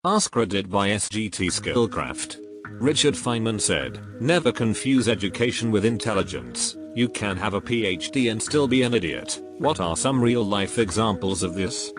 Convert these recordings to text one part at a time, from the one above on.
AskReddit by SGT Skillcraft. Richard Feynman said, "Never confuse education with intelligence. You can have a PhD and still be an idiot." What are some real-life examples of this?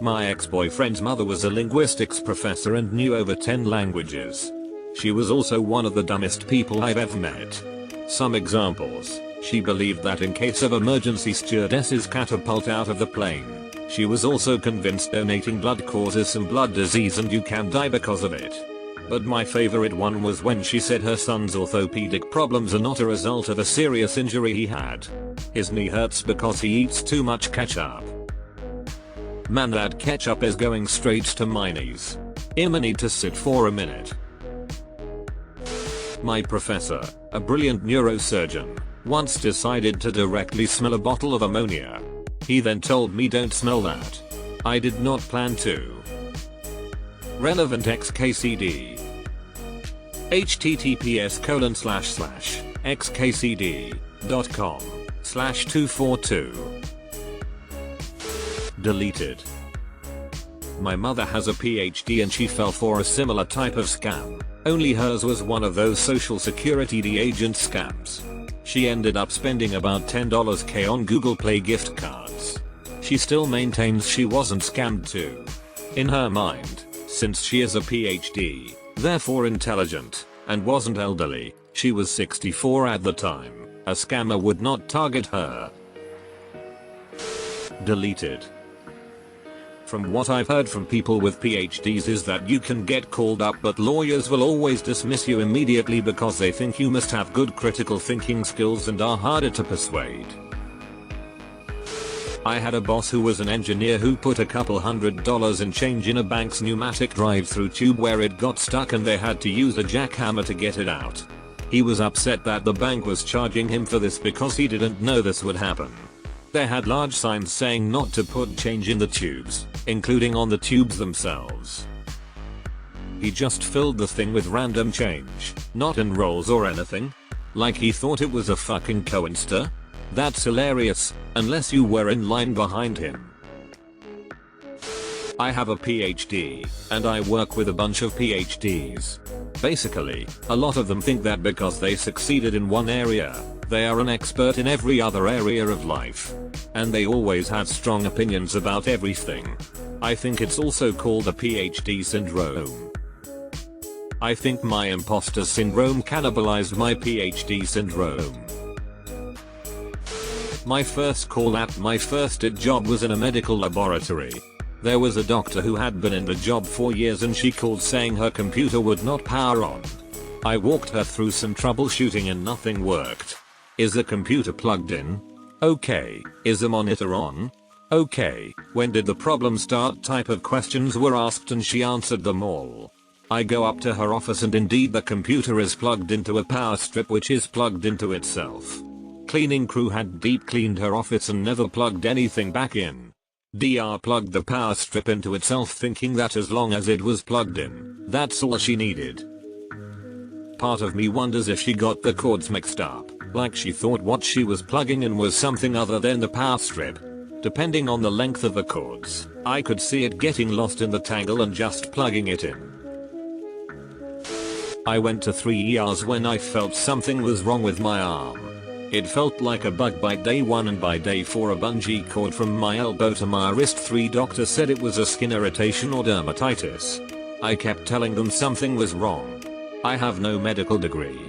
My ex-boyfriend's mother was a linguistics professor and knew over 10 languages. She was also one of the dumbest people I've ever met. Some examples: she believed that in case of emergency stewardesses catapult out of the plane. She was also convinced donating blood causes some blood disease and you can die because of it. But my favorite one was when she said her son's orthopedic problems are not a result of a serious injury he had. His knee hurts because he eats too much ketchup. Man, that ketchup is going straight to my knees. I'ma need to sit for a minute. My professor, a brilliant neurosurgeon, once decided to directly smell a bottle of ammonia. He then told me don't smell that. I did not plan to. Relevant XKCD. https://xkcd.com/242. Deleted. My mother has a PhD and she fell for a similar type of scam, only hers was one of those social security agent scams. She ended up spending about $10K on Google Play gift cards. She still maintains she wasn't scammed too. In her mind, since she is a PhD, therefore intelligent, and wasn't elderly, she was 64 at the time, a scammer would not target her. Deleted. From what I've heard from people with PhDs is that you can get called up but lawyers will always dismiss you immediately because they think you must have good critical thinking skills and are harder to persuade. I had a boss who was an engineer who put a couple $100 in change in a bank's pneumatic drive-through tube where it got stuck and they had to use a jackhammer to get it out. He was upset that the bank was charging him for this because he didn't know this would happen. They had large signs saying not to put change in the tubes, including on the tubes themselves. He just filled the thing with random change, not in rolls or anything. Like he thought it was a fucking coinster? That's hilarious, unless you were in line behind him. I have a PhD, and I work with a bunch of PhDs. Basically, a lot of them think that because they succeeded in one area, they are an expert in every other area of life. And they always have strong opinions about everything. I think it's also called a PhD syndrome. I think my imposter syndrome cannibalized my PhD syndrome. My first call at my first job was in a medical laboratory. There was a doctor who had been in the job for years and she called saying her computer would not power on. I walked her through some troubleshooting and nothing worked. Is the computer plugged in? Okay. Is the monitor on? Okay. When did the problem start? Type of questions were asked and she answered them all. I go up to her office and indeed the computer is plugged into a power strip which is plugged into itself. Cleaning crew had deep cleaned her office and never plugged anything back in. DR plugged the power strip into itself thinking that as long as it was plugged in, that's all she needed. Part of me wonders if she got the cords mixed up, like she thought what she was plugging in was something other than the power strip. Depending on the length of the cords, I could see it getting lost in the tangle and just plugging it in. I went to 3 ERs when I felt something was wrong with my arm. It felt like a bug by day 1 and by day 4 a bungee cord from my elbow to my wrist. 3 doctors said it was a skin irritation or dermatitis. I kept telling them something was wrong. I have no medical degree.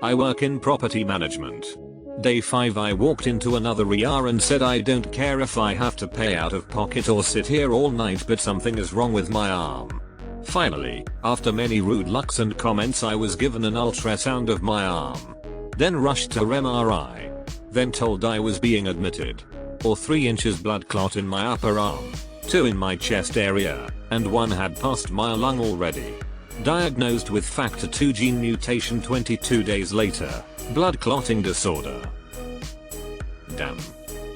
I work in property management. Day 5 I walked into another ER and said I don't care if I have to pay out of pocket or sit here all night but something is wrong with my arm. Finally, after many rude looks and comments I was given an ultrasound of my arm. Then rushed to MRI. Then told I was being admitted. Or 3 inches blood clot in my upper arm, 2 in my chest area, and 1 had passed my lung already. Diagnosed with factor 2 gene mutation 22 days later, blood clotting disorder. Damn.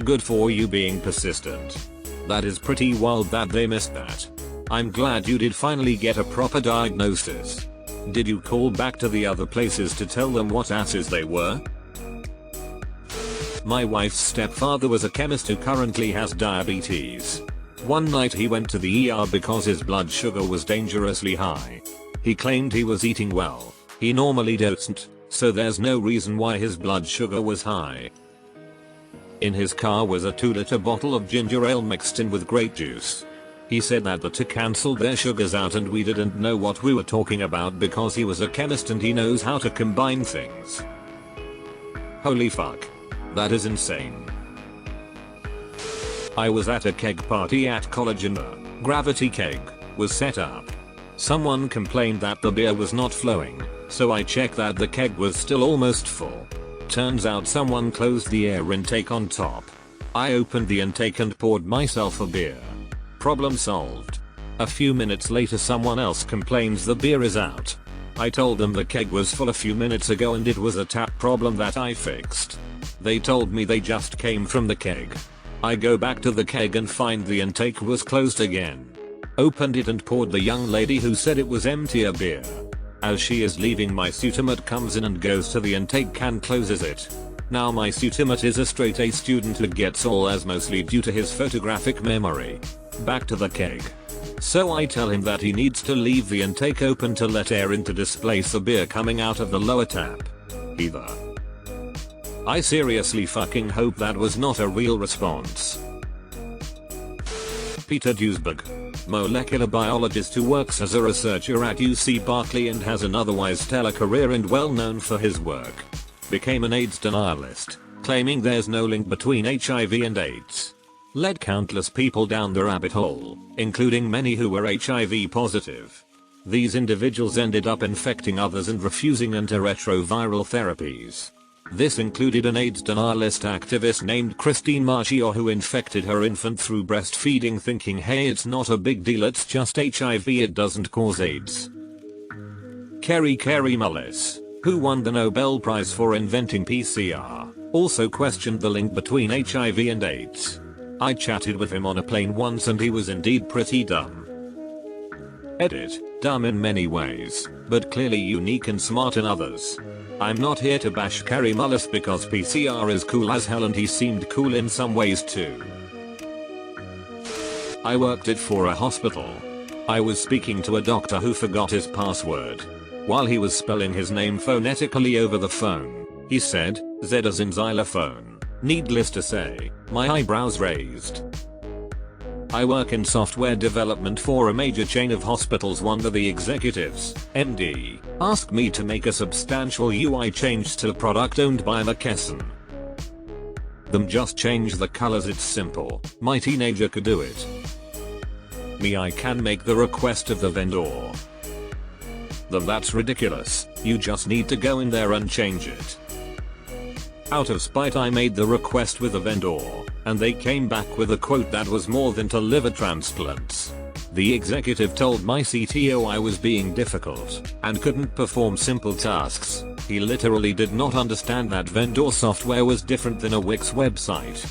Good for you being persistent. That is pretty wild that they missed that. I'm glad you did finally get a proper diagnosis. Did you call back to the other places to tell them what asses they were? My wife's stepfather was a chemist who currently has diabetes. One night he went to the ER because his blood sugar was dangerously high. He claimed he was eating well. He normally doesn't, so there's no reason why his blood sugar was high. In his car was a 2-liter bottle of ginger ale mixed in with grape juice. He said that the two cancelled their sugars out and we didn't know what we were talking about because he was a chemist and he knows how to combine things. Holy fuck. That is insane. I was at a keg party at college and a gravity keg was set up. Someone complained that the beer was not flowing, so I checked that the keg was still almost full. Turns out someone closed the air intake on top. I opened the intake and poured myself a beer. Problem solved. A few minutes later someone else complains the beer is out. I told them the keg was full a few minutes ago and it was a tap problem that I fixed. They told me they just came from the keg. I go back to the keg and find the intake was closed again. Opened it and poured the young lady who said it was empty a beer. As she is leaving my suitemate comes in and goes to the intake can closes it. Now my suitemate is a straight A student who gets all A's mostly due to his photographic memory. Back to the keg. So I tell him that he needs to leave the intake open to let air in to displace the beer coming out of the lower tap. Either. I seriously fucking hope that was not a real response. Peter Duisberg, molecular biologist who works as a researcher at UC Berkeley and has an otherwise stellar career and well known for his work, became an AIDS denialist, claiming there's no link between HIV and AIDS. Led countless people down the rabbit hole, including many who were HIV positive. These individuals ended up infecting others and refusing antiretroviral therapies. This included an AIDS denialist activist named Christine Marchior who infected her infant through breastfeeding thinking hey it's not a big deal it's just HIV it doesn't cause AIDS. Kary Mullis, who won the Nobel Prize for inventing PCR, also questioned the link between HIV and AIDS. I chatted with him on a plane once and he was indeed pretty dumb. Edit, dumb in many ways, but clearly unique and smart in others. I'm not here to bash Kary Mullis because PCR is cool as hell and he seemed cool in some ways too. I worked it for a hospital. I was speaking to a doctor who forgot his password. While he was spelling his name phonetically over the phone, he said, Z as in xylophone. Needless to say, my eyebrows raised. I work in software development for a major chain of hospitals. One of the executives, MD, asked me to make a substantial UI change to a product owned by McKesson. Them just change the colors, it's simple, my teenager could do it. Me I can make the request of the vendor. Them that's ridiculous, you just need to go in there and change it. Out of spite I made the request with the vendor, and they came back with a quote that was more than to liver transplants. The executive told my CTO I was being difficult and couldn't perform simple tasks. He literally did not understand that vendor software was different than a Wix website.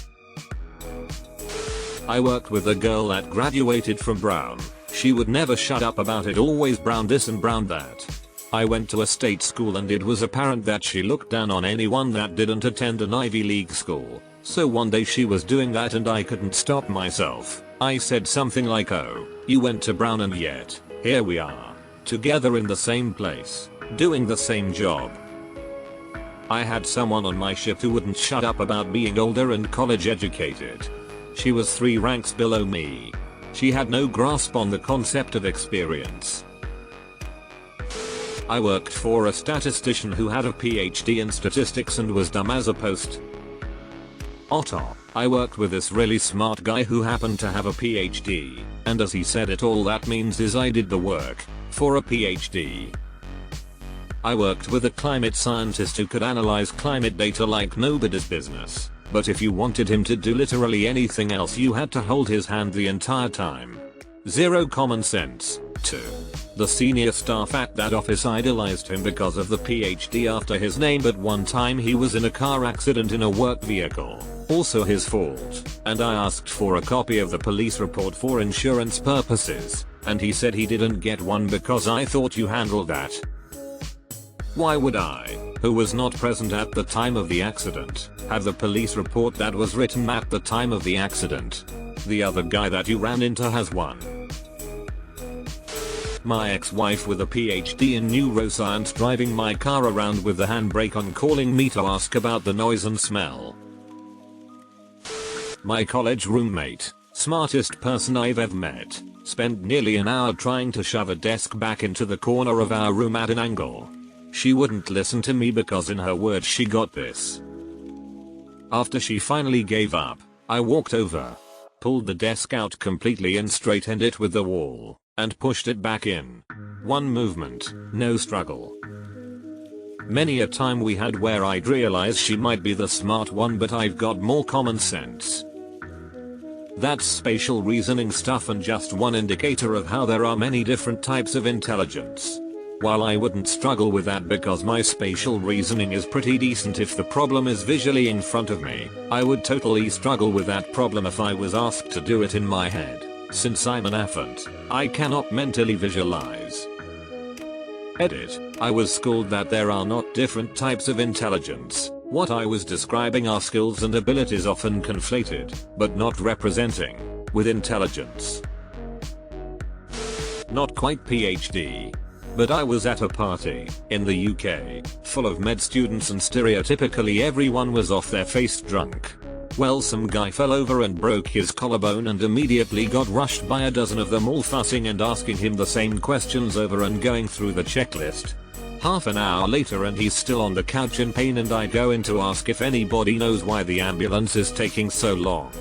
I worked with a girl that graduated from Brown. She would never shut up about it, always Brown this and Brown that. I went to a state school and it was apparent that she looked down on anyone that didn't attend an Ivy League school. So one day she was doing that and I couldn't stop myself. I said something like, oh, you went to Brown and yet, here we are, together in the same place, doing the same job. I had someone on my shift who wouldn't shut up about being older and college educated. She was 3 ranks below me. She had no grasp on the concept of experience. I worked for a statistician who had a PhD in statistics and was dumb as a post. Otter. I worked with this really smart guy who happened to have a PhD, and as he said it, all that means is I did the work for a PhD. I worked with a climate scientist who could analyze climate data like nobody's business, but if you wanted him to do literally anything else you had to hold his hand the entire time. Zero common sense. 2. The senior staff at that office idolized him because of the PhD after his name, but one time he was in a car accident in a work vehicle. Also his fault, and I asked for a copy of the police report for insurance purposes, and he said he didn't get one because I thought you handled that. Why would I, who was not present at the time of the accident, have the police report that was written at the time of the accident? The other guy that you ran into has one. My ex-wife with a PhD in neuroscience driving my car around with the handbrake on, calling me to ask about the noise and smell. My college roommate, smartest person I've ever met, spent nearly an hour trying to shove a desk back into the corner of our room at an angle. She wouldn't listen to me because, in her words, she got this. After she finally gave up, I walked over, pulled the desk out completely and straightened it with the wall, and pushed it back in. One movement, no struggle. Many a time we had where I'd realize she might be the smart one, but I've got more common sense. That's spatial reasoning stuff, and just one indicator of how there are many different types of intelligence. While I wouldn't struggle with that because my spatial reasoning is pretty decent if the problem is visually in front of me, I would totally struggle with that problem if I was asked to do it in my head. Since I'm an infant, I cannot mentally visualize. Edit. I was schooled that there are not different types of intelligence. What I was describing are skills and abilities often conflated, but not representing, with intelligence. Not quite PhD. But I was at a party, in the UK, full of med students, and stereotypically everyone was off their face drunk. Well, some guy fell over and broke his collarbone and immediately got rushed by a dozen of them, all fussing and asking him the same questions over and going through the checklist. Half an hour later and he's still on the couch in pain, and I go in to ask if anybody knows why the ambulance is taking so long.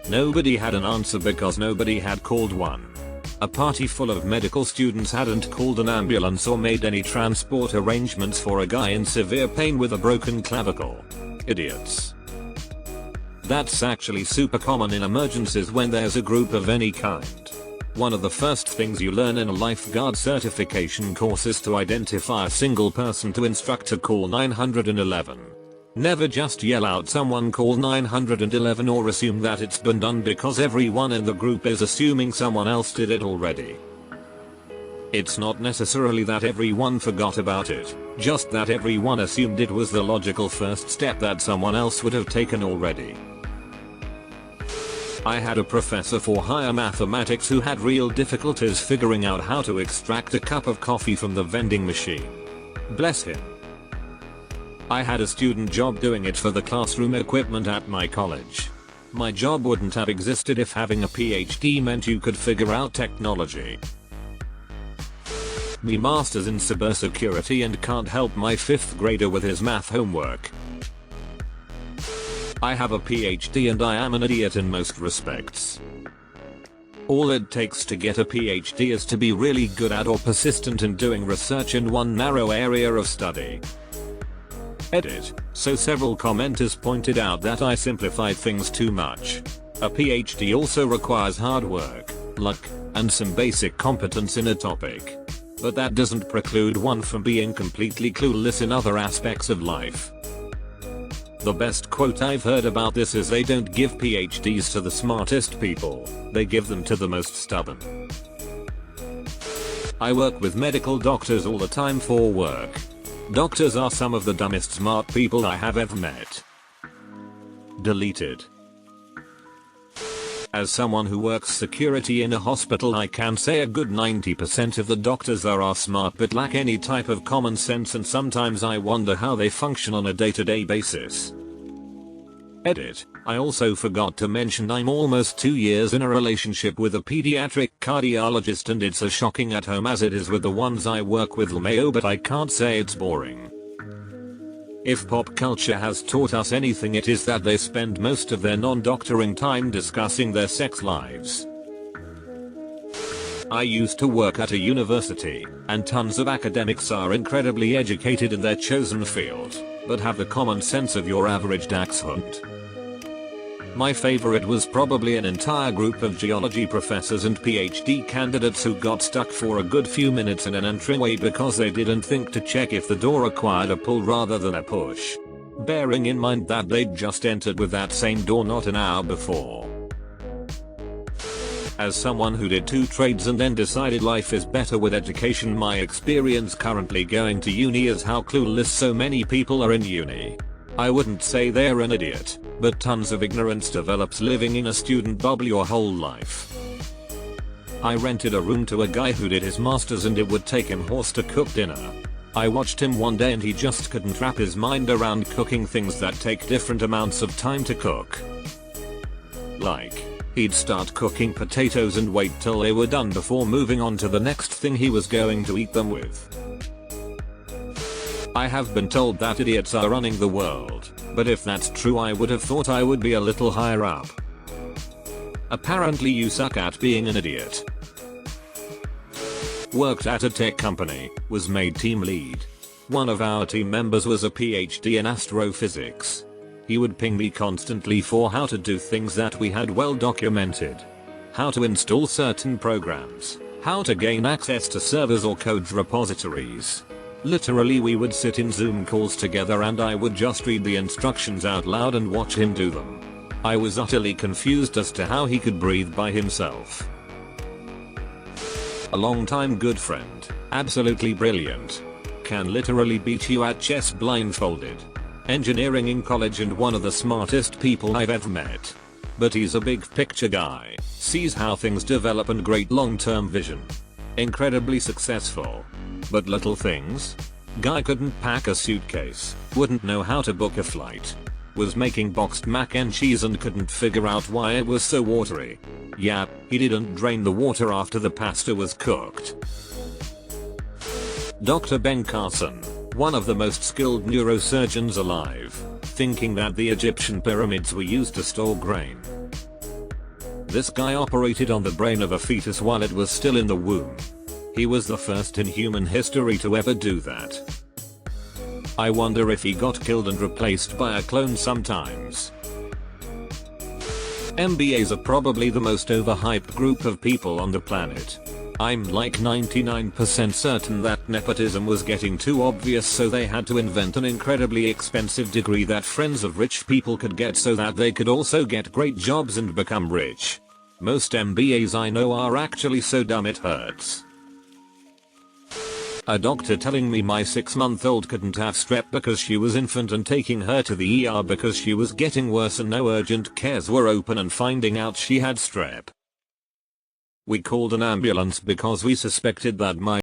Nobody had an answer because nobody had called one. A party full of medical students hadn't called an ambulance or made any transport arrangements for a guy in severe pain with a broken clavicle. Idiots. That's actually super common in emergencies when there's a group of any kind. One of the first things you learn in a lifeguard certification course is to identify a single person to instruct to call 911. Never just yell out someone call 911 or assume that it's been done because everyone in the group is assuming someone else did it already. It's not necessarily that everyone forgot about it, just that everyone assumed it was the logical first step that someone else would have taken already. I had a professor for higher mathematics who had real difficulties figuring out how to extract a cup of coffee from the vending machine. Bless him. I had a student job doing it for the classroom equipment at my college. My job wouldn't have existed if having a PhD meant you could figure out technology. Me masters in cybersecurity and can't help my 5th grader with his math homework. I have a PhD and I am an idiot in most respects. All it takes to get a PhD is to be really good at or persistent in doing research in one narrow area of study. Edit. So several commenters pointed out that I simplified things too much. A PhD also requires hard work, luck, and some basic competence in a topic. But that doesn't preclude one from being completely clueless in other aspects of life. The best quote I've heard about this is, they don't give PhDs to the smartest people, they give them to the most stubborn. I work with medical doctors all the time for work. Doctors are some of the dumbest smart people I have ever met. Deleted. As someone who works security in a hospital, I can say a good 90% of the doctors are smart but lack any type of common sense, and sometimes I wonder how they function on a day-to-day basis. Edit. I also forgot to mention I'm almost 2 years in a relationship with a pediatric cardiologist, and it's as shocking at home as it is with the ones I work with, LMAO, but I can't say it's boring. If pop culture has taught us anything, it is that they spend most of their non-doctoring time discussing their sex lives. I used to work at a university, and tons of academics are incredibly educated in their chosen field, but have the common sense of your average dachshund. My favorite was probably an entire group of geology professors and PhD candidates who got stuck for a good few minutes in an entryway because they didn't think to check if the door required a pull rather than a push. Bearing in mind that they'd just entered with that same door not an hour before. As someone who did 2 trades and then decided life is better with education, my experience currently going to uni is how clueless so many people are in uni. I wouldn't say they're an idiot, but tons of ignorance develops living in a student bubble your whole life. I rented a room to a guy who did his masters and it would take him horse to cook dinner. I watched him one day and he just couldn't wrap his mind around cooking things that take different amounts of time to cook. Like, he'd start cooking potatoes and wait till they were done before moving on to the next thing he was going to eat them with. I have been told that idiots are running the world, but if that's true I would have thought I would be a little higher up. Apparently you suck at being an idiot. Worked at a tech company, was made team lead. One of our team members was a PhD in astrophysics. He would ping me constantly for how to do things that we had well documented. How to install certain programs, how to gain access to servers or code repositories. Literally we would sit in Zoom calls together and I would just read the instructions out loud and watch him do them. I was utterly confused as to how he could breathe by himself. A longtime good friend, absolutely brilliant. Can literally beat you at chess blindfolded. Engineering in college and one of the smartest people I've ever met. But he's a big picture guy, sees how things develop and great long-term vision. Incredibly successful. But little things? Guy couldn't pack a suitcase, wouldn't know how to book a flight. Was making boxed mac and cheese and couldn't figure out why it was so watery. Yeah, he didn't drain the water after the pasta was cooked. Dr. Ben Carson, one of the most skilled neurosurgeons alive, thinking that the Egyptian pyramids were used to store grain. This guy operated on the brain of a fetus while it was still in the womb. He was the first in human history to ever do that. I wonder if he got killed and replaced by a clone sometimes. MBAs are probably the most overhyped group of people on the planet. I'm like 99% certain that nepotism was getting too obvious, so they had to invent an incredibly expensive degree that friends of rich people could get so that they could also get great jobs and become rich. Most MBAs I know are actually so dumb it hurts. A doctor telling me my 6-month-old couldn't have strep because she was infant and taking her to the ER because she was getting worse and no urgent cares were open and finding out she had strep. We called an ambulance because we suspected that my